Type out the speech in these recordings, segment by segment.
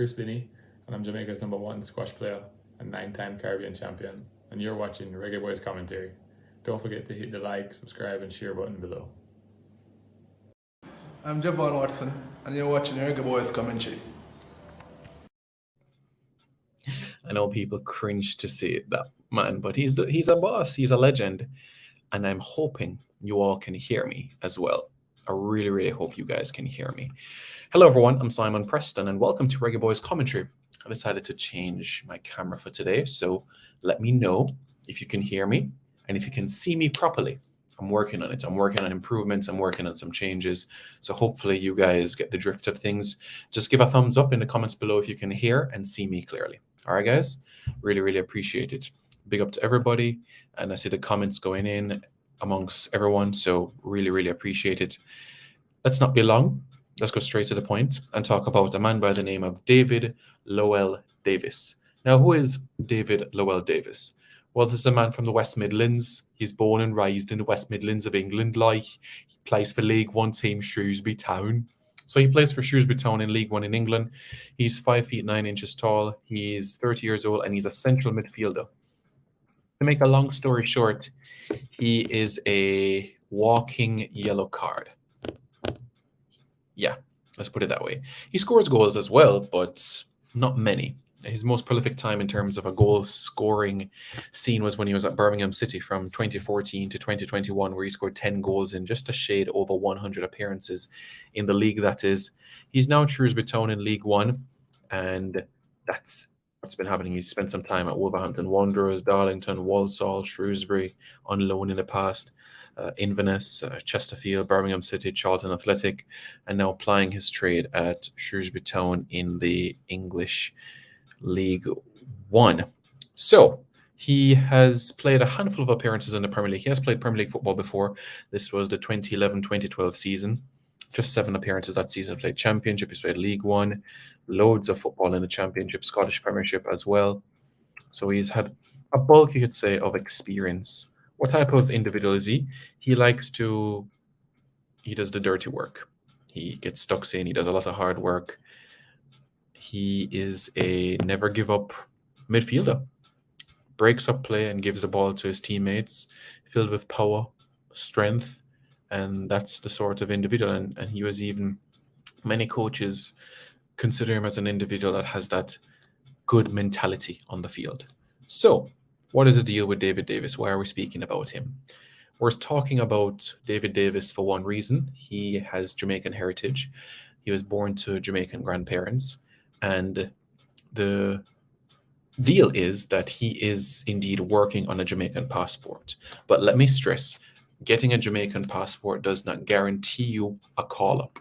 Chris Binney, and I'm Jamaica's #1 squash player and 9-time Caribbean champion, and you're watching Reggae Boys Commentary. Don't forget to hit the like, subscribe, and share button below. I'm Javon Watson, and you're watching Reggae Boys Commentary. I know people cringe to see that man, but he's a boss, he's a legend, and I'm hoping you all can hear me as well. I really, really hope you guys can hear me. Hello, everyone. I'm Simon Preston, and welcome to Reggae Boys Commentary. I decided to change my camera for today, so let me know if you can hear me and if you can see me properly. I'm working on it. I'm working on improvements. I'm working on some changes. So hopefully you guys get the drift of things. Just give a thumbs up in the comments below if you can hear and see me clearly. All right, guys? Really, really appreciate it. Big up to everybody. And I see the comments going in amongst everyone. So really, really appreciate it. Let's not be long. Let's go straight to the point and talk about a man by the name of David Lowell Davis. Now, who is David Lowell Davis? Well, this is a man from the West Midlands. He's born and raised in the West Midlands of England. He plays for League One team Shrewsbury Town. So he plays for Shrewsbury Town in League One in England. He's 5 feet 9 inches tall. He's 30 years old and he's a central midfielder. To make a long story short, he is a walking yellow card. Yeah, let's put it that way. He scores goals as well, but not many. His most prolific time in terms of a goal scoring scene was when he was at Birmingham City from 2014 to 2021, where he scored 10 goals in just a shade over 100 appearances in the league, that is. He's now at Shrewsbury Town in League One, and that's what's been happening. He's spent some time at Wolverhampton Wanderers, Darlington, Walsall, Shrewsbury, on loan in the past, Inverness, Chesterfield, Birmingham City, Charlton Athletic, and now plying his trade at Shrewsbury Town in the English League One. So he has played a handful of appearances in the Premier League. He has played Premier League football before. This was the 2011-2012 season. Just 7 appearances that season. Played Championship, he's played League One, loads of football in the Championship, Scottish Premiership as well. So he's had a bulk, you could say, of experience. What type of individual is he? He does the dirty work. He gets stuck in, he does a lot of hard work. He is a never give up midfielder. Breaks up play and gives the ball to his teammates, filled with power, strength, and that's the sort of individual. And he was even, many coaches consider him as an individual that has that good mentality on the field. So, what is the deal with David Davis? Why are we speaking about him? We're talking about David Davis for one reason. He has Jamaican heritage. He was born to Jamaican grandparents. And the deal is that he is indeed working on a Jamaican passport. But let me stress, getting a Jamaican passport does not guarantee you a call-up.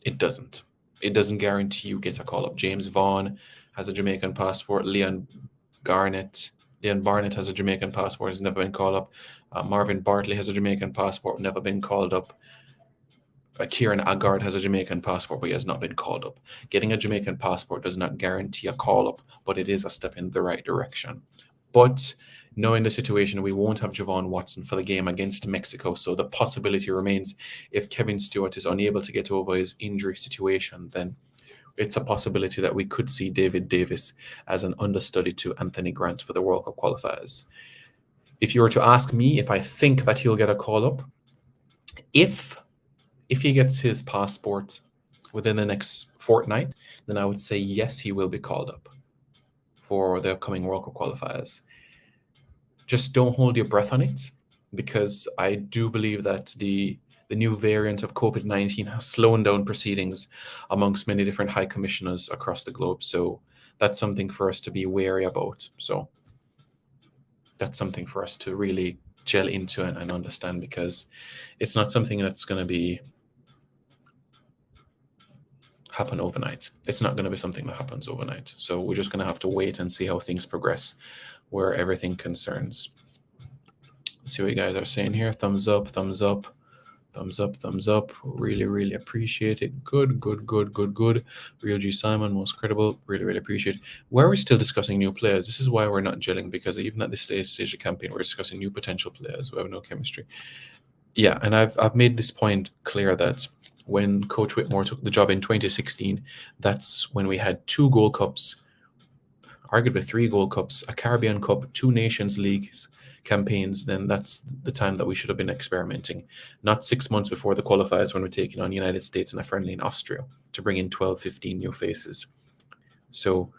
It doesn't. It doesn't guarantee you get a call-up. James Vaughan has a Jamaican passport. Leon Barnett has a Jamaican passport, has never been called up. Marvin Bartley has a Jamaican passport, never been called up. Kieran Aggard has a Jamaican passport, but he has not been called up. Getting a Jamaican passport does not guarantee a call-up, but it is a step in the right direction. But knowing the situation, we won't have Javon Watson for the game against Mexico, so the possibility remains if Kevin Stewart is unable to get over his injury situation, then it's a possibility that we could see David Davis as an understudy to Anthony Grant for the World Cup qualifiers. If you were to ask me if I think that he'll get a call-up, if he gets his passport within the next fortnight, then I would say yes, he will be called up for the upcoming World Cup qualifiers. Just don't hold your breath on it, because I do believe that the new variant of COVID-19 has slowed down proceedings amongst many different high commissioners across the globe. So that's something for us to be wary about. So that's something for us to really gel into and understand, because it's not something that's going to be happen overnight. It's not going to be something that happens overnight. So we're just going to have to wait and see how things progress where everything concerns. Let's see what you guys are saying here. Thumbs up, thumbs up, thumbs up, thumbs up. Really, really appreciate it. Good. Real G Simon, most credible. Really, really appreciate it. Why are we still discussing new players? This is why we're not gelling, because even at this stage of campaign, we're discussing new potential players who have no chemistry. Yeah, and I've made this point clear that when Coach Whitmore took the job in 2016, that's when we had 2 Gold Cups, arguably 3 Gold Cups, a Caribbean Cup, 2 Nations Leagues campaigns. Then that's the time that we should have been experimenting, not 6 months before the qualifiers when we're taking on United States in a friendly in Austria to bring in 12, 15 new faces. So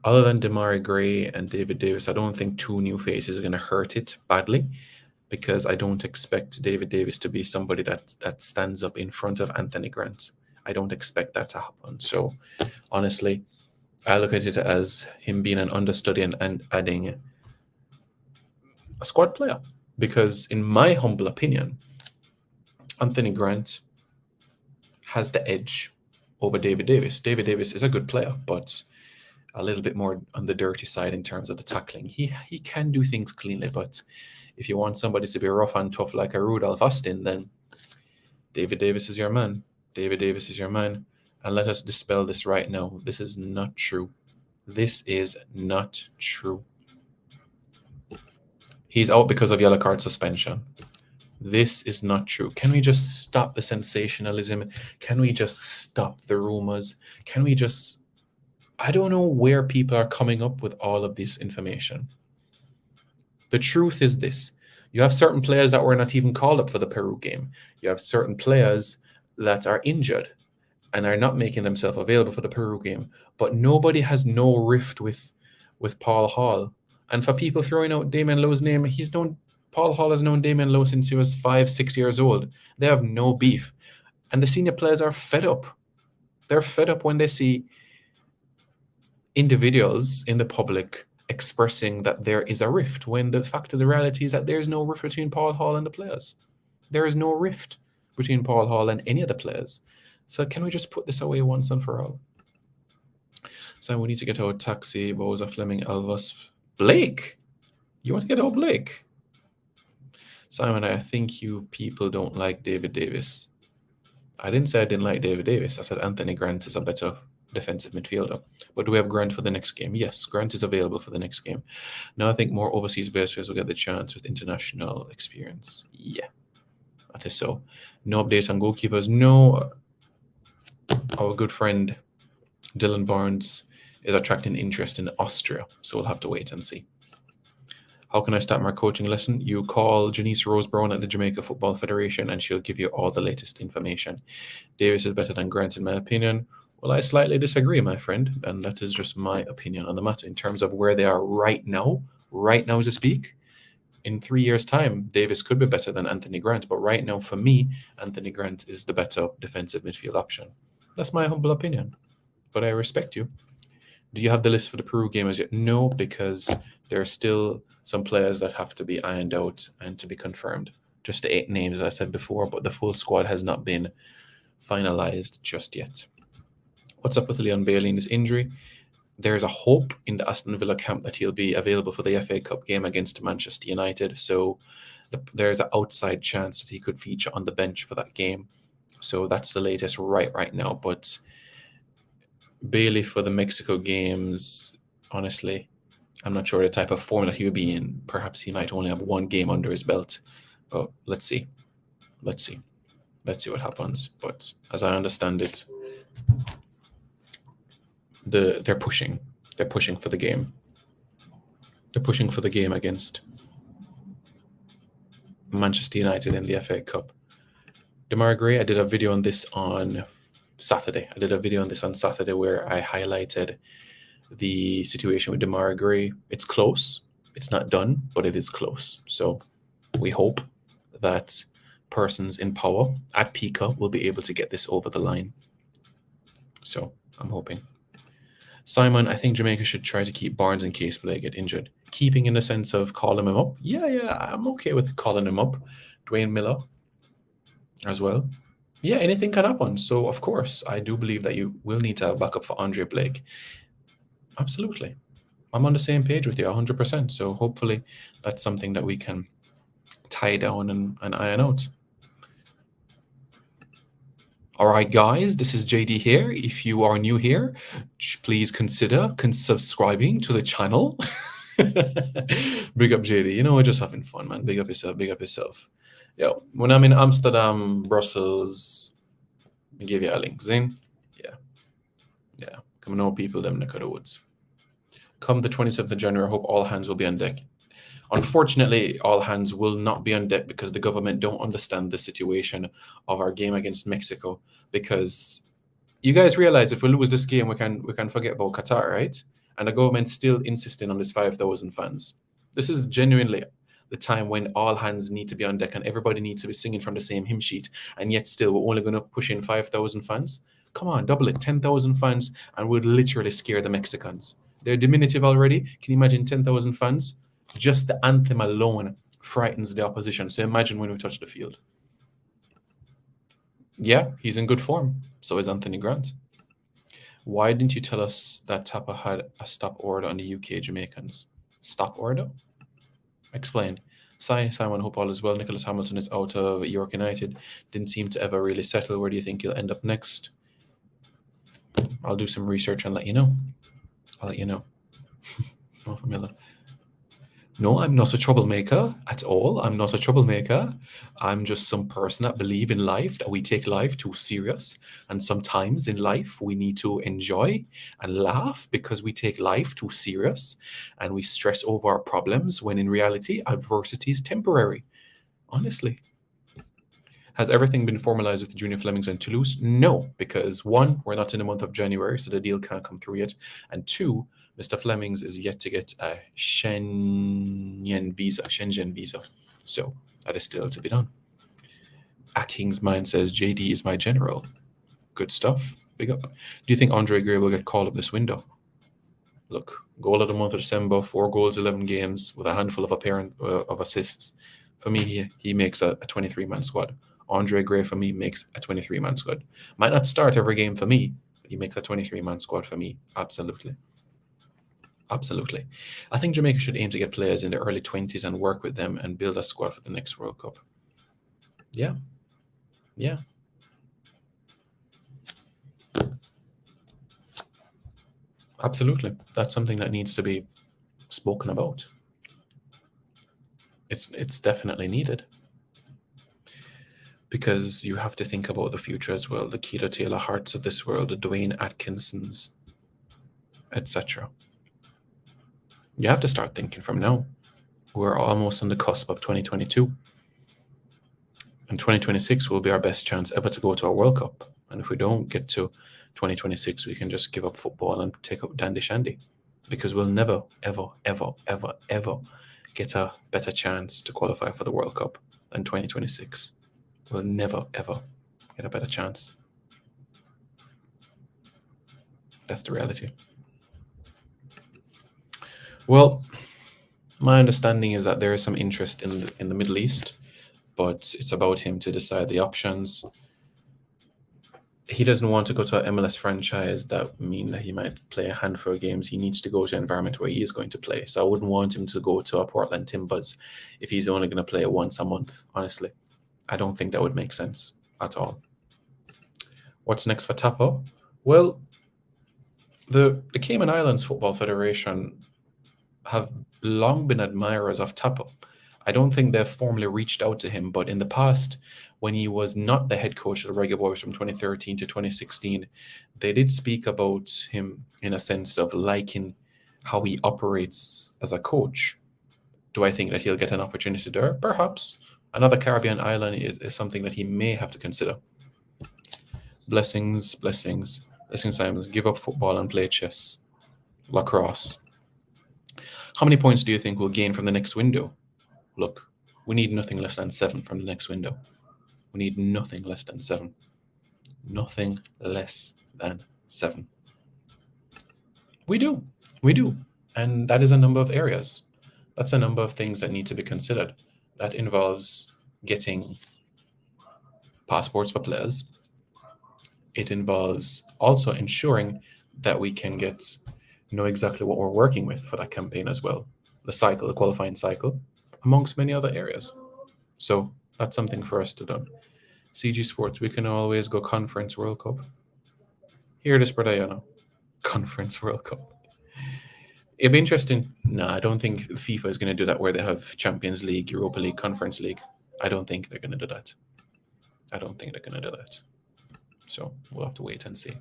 other than Demarai Gray and David Davis, I don't think 2 new faces are going to hurt it badly, because I don't expect David Davis to be somebody that stands up in front of Anthony Grant. I don't expect that to happen. So honestly, I look at it as him being an understudy and adding a squad player, because in my humble opinion, Anthony Grant has the edge over David Davis. David Davis is a good player, but a little bit more on the dirty side in terms of the tackling. He can do things cleanly, but if you want somebody to be rough and tough like a Rudolph Austin, then David Davis is your man. David Davis is your man. And let us dispel this right now. This is not true. This is not true. He's out because of yellow card suspension. This is not true. Can we just stop the sensationalism? Can we just stop the rumors? Can we just... I don't know where people are coming up with all of this information. The truth is this. You have certain players that were not even called up for the Peru game. You have certain players that are injured and are not making themselves available for the Peru game. But nobody has no rift with Paul Hall. And for people throwing out Damian Lowe's name, Paul Hall has known Damian Lowe since he was 5-6 years old. They have no beef. And the senior players are fed up. They're fed up when they see individuals in the public expressing that there is a rift, when the fact of the reality is that there's no rift between Paul Hall and the players. There is no rift between Paul Hall and any of the players. So can we just put this away once and for all? So we need to get out Taxi, Boza, Fleming, Elvis, Blake. You want to get out Blake? Simon, I think you people don't like David Davis. I didn't say I didn't like David Davis. I said Anthony Grant is a better defensive midfielder. But do we have Grant for the next game? Yes, Grant is available for the next game. Now I think more overseas-based players will get the chance with international experience. Yeah, that is so. No update on goalkeepers. No, our good friend Dylan Barnes is attracting interest in Austria, so we'll have to wait and see. How can I start my coaching lesson? You call Janice Rose Brown at the Jamaica Football Federation and she'll give you all the latest information. Davis is better than Grant in my opinion. Well, I slightly disagree, my friend, and that is just my opinion on the matter. In terms of where they are right now as I speak, in 3 years' time, Davis could be better than Anthony Grant, but right now, for me, Anthony Grant is the better defensive midfield option. That's my humble opinion, but I respect you. Do you have the list for the Peru game as yet? No, because there are still some players that have to be ironed out and to be confirmed. Just the 8 names, as I said before, but the full squad has not been finalized just yet. What's up with Leon Bailey and his injury? There's a hope in the Aston Villa camp that he'll be available for the FA Cup game against Manchester United. So there's an outside chance that he could feature on the bench for that game. So that's the latest right now. But Bailey for the Mexico games, honestly, I'm not sure the type of form that he would be in. Perhaps he might only have 1 game under his belt. But let's see. Let's see what happens. But as I understand it, they're pushing for the game. They're pushing for the game against Manchester United in the FA Cup. Demarai Gray, I did a video on this on Saturday. Where I highlighted the situation with Demarai Gray. It's close. It's not done, but it is close. So we hope that persons in power at Pika will be able to get this over the line. So I'm hoping. Simon, I think Jamaica should try to keep Barnes in case Blake get injured. Keeping in the sense of calling him up. Yeah, I'm okay with calling him up. Dwayne Miller as well. Yeah, anything can happen. So, of course, I do believe that you will need to have backup for Andre Blake. Absolutely. I'm on the same page with you 100%. So hopefully that's something that we can tie down and iron out. All right, guys, this is JD here. If you are new here, please consider subscribing to the channel. Big up, JD. You know, we're just having fun, man. Big up yourself. Yeah, when I'm in Amsterdam, Brussels, I give you a link. Zin? Yeah. Come know people them neck of the woods. Come the 27th of January, I hope all hands will be on deck. Unfortunately, all hands will not be on deck because the government don't understand the situation of our game against Mexico. Because you guys realize if we lose this game, we can forget about Qatar, right? And the government's still insisting on this 5,000 fans. This is genuinely the time when all hands need to be on deck and everybody needs to be singing from the same hymn sheet. And yet still, we're only going to push in 5,000 fans. Come on, double it, 10,000 fans, and we'd literally scare the Mexicans. They're diminutive already. Can you imagine 10,000 fans? Just the anthem alone frightens the opposition. So imagine when we touch the field. Yeah, he's in good form. So is Anthony Grant. Why didn't you tell us that Tapa had a stop order on the UK Jamaicans? Stop order? Explain. Simon, hope all is well. Nicholas Hamilton is out of York United. Didn't seem to ever really settle. Where do you think he'll end up next? I'll do some research and let you know. I'll let you know. Oh, Miller. No, I'm not a troublemaker at all. I'm not a troublemaker. I'm just some person that believe in life, that we take life too serious. And sometimes in life, we need to enjoy and laugh because we take life too serious and we stress over our problems when in reality, adversity is temporary. Honestly. Has everything been formalized with Junior Flemings and Toulouse? No, because one, we're not in the month of January, so the deal can't come through yet. And two, Mr. Flemings is yet to get a Shenzhen visa. So that is still to be done. A King's Mind says, JD is my general. Good stuff. Big up. Do you think Andre Gray will get called up this window? Look, goal of the month of December, 4 goals, 11 games with a handful of assists. For me, he makes a 23-man squad. Andre Gray, for me, makes a 23-man squad. Might not start every game for me, but he makes a 23-man squad for me. Absolutely. Absolutely. I think Jamaica should aim to get players in their early 20s and work with them and build a squad for the next World Cup. Yeah. Absolutely. That's something that needs to be spoken about. It's definitely needed. Because you have to think about the future as well, the Keita Taylor Harts of this world, the Dwayne Atkinsons, etc. You have to start thinking from now. We're almost on the cusp of 2022. And 2026 will be our best chance ever to go to a World Cup. And if we don't get to 2026, we can just give up football and take up Dandy Shandy. Because we'll never, ever, ever, ever, ever get a better chance to qualify for the World Cup than 2026. We'll never, ever get a better chance. That's the reality. Well, my understanding is that there is some interest in the Middle East, but it's about him to decide the options. He doesn't want to go to an MLS franchise that mean that he might play a handful of games. He needs to go to an environment where he is going to play. So I wouldn't want him to go to a Portland Timbers if he's only going to play once a month, honestly. I don't think that would make sense at all. What's next for Tapa? Well, the Cayman Islands Football Federation have long been admirers of Tapa. I don't think they've formally reached out to him, but in the past, when he was not the head coach of the Reggae Boys from 2013 to 2016, they did speak about him in a sense of liking how he operates as a coach. Do I think that he'll get an opportunity there? Perhaps. Another Caribbean island is something that he may have to consider. Blessings, Simon. Give up football and play chess. Lacrosse. How many points do you think we'll gain from the next window? Look, we need nothing less than 7 from the next window. We need nothing less than 7. Nothing less than 7. We do. And that is a number of areas. That's a number of things that need to be considered. That involves getting passports for players. It involves also ensuring that we can know exactly what we're working with for that campaign as well. The qualifying cycle, amongst many other areas. So that's something for us to do. CG Sports, we can always go Conference World Cup. Hear this, brother, Conference World Cup. It'd be interesting. No, I don't think FIFA is going to do that where they have Champions League, Europa League, Conference League. I don't think they're going to do that. So we'll have to wait and see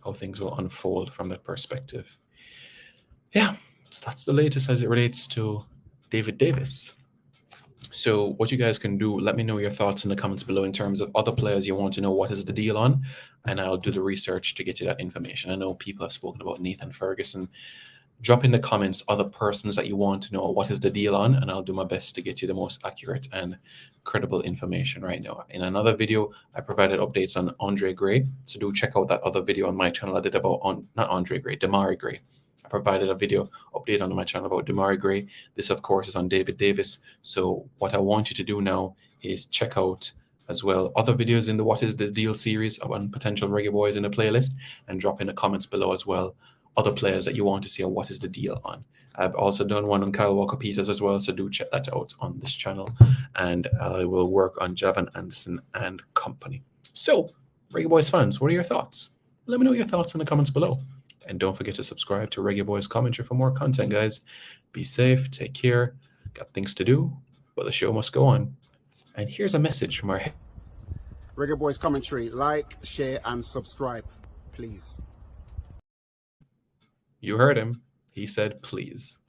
how things will unfold from that perspective. Yeah, so that's the latest as it relates to David Davis. So what you guys can do, let me know your thoughts in the comments below in terms of other players you want to know what is the deal on, and I'll do the research to get you that information. I know people have spoken about Nathan Ferguson. Drop in the comments other persons that you want to know what is the deal on, and I'll do my best to get you the most accurate and credible information right now. In another video, I provided updates on Andre Gray, so do check out that other video on my channel I did about, not Andre Gray, Demarai Gray. I provided a video update on my channel about Demarai Gray. This, of course, is on David Davis. So what I want you to do now is check out as well other videos in the What is the Deal series on potential Reggae Boys in the playlist, and drop in the comments below as well other players that you want to see or what is the deal on. I've also done one on Kyle Walker-Peters as well, so do check that out on this channel. And I will work on Javan Anderson and company. So, Reggae Boys fans, what are your thoughts? Let me know your thoughts in the comments below. And don't forget to subscribe to Reggae Boys Commentary for more content, guys. Be safe, take care, got things to do, but the show must go on. And here's a message from our Reggae Boys Commentary. Like, share, and subscribe, please. You heard him. He said, please.